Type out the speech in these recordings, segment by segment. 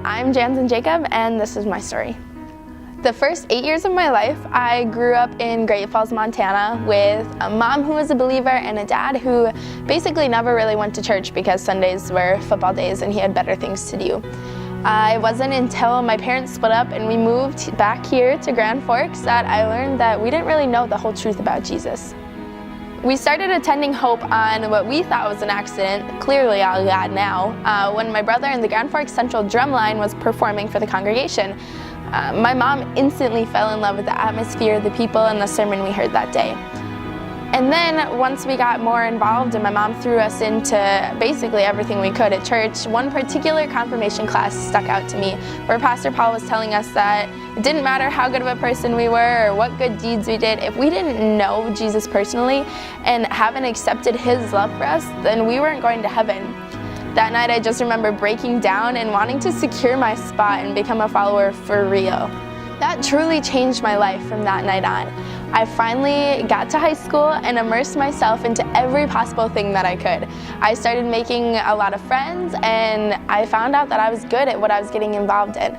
I'm Janzyn Jacob, and this is my story. The first 8 years of my life, I grew up in Great Falls, Montana with a mom who was a believer and a dad who basically never really went to church because Sundays were football days and he had better things to do. It wasn't until my parents split up and we moved back here to Grand Forks that I learned that we didn't really know the whole truth about Jesus. We started attending Hope on what we thought was an accident, clearly all God now, when my brother in the Grand Forks Central Drumline was performing for the congregation. My mom instantly fell in love with the atmosphere, the people, and the sermon we heard that day. And then once we got more involved and my mom threw us into basically everything we could at church, one particular confirmation class stuck out to me where Pastor Paul was telling us that it didn't matter how good of a person we were or what good deeds we did, if we didn't know Jesus personally and haven't accepted his love for us, then we weren't going to heaven. That night I just remember breaking down and wanting to secure my spot and become a follower for real. That truly changed my life from that night on. I finally got to high school and immersed myself into every possible thing that I could. I started making a lot of friends and I found out that I was good at what I was getting involved in.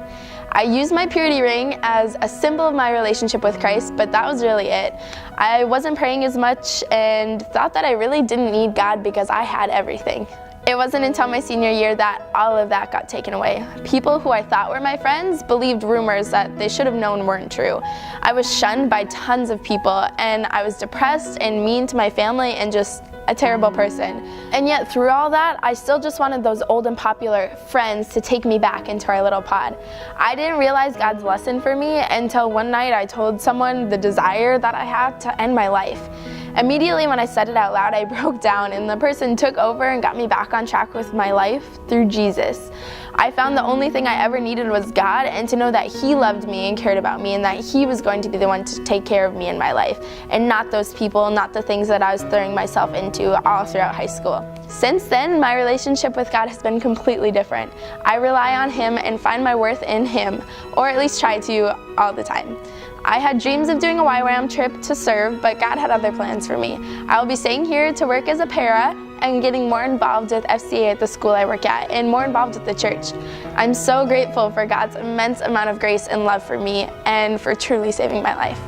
I used my purity ring as a symbol of my relationship with Christ, but that was really it. I wasn't praying as much and thought that I really didn't need God because I had everything. It wasn't until my senior year that all of that got taken away. People who I thought were my friends believed rumors that they should have known weren't true. I was shunned by tons of people and I was depressed and mean to my family and just a terrible person. And yet through all that, I still just wanted those old and popular friends to take me back into our little pod. I didn't realize God's lesson for me until one night I told someone the desire that I had to end my life. Immediately when I said it out loud, I broke down and the person took over and got me back on track with my life through Jesus. I found the only thing I ever needed was God and to know that he loved me and cared about me and that he was going to be the one to take care of me in my life and not those people, not the things that I was throwing myself into all throughout high school. Since then, my relationship with God has been completely different. I rely on him and find my worth in him, or at least try to all the time. I had dreams of doing a YWAM trip to serve, but God had other plans for me. I will be staying here to work as a para and getting more involved with FCA at the school I work at and more involved with the church. I'm so grateful for God's immense amount of grace and love for me and for truly saving my life.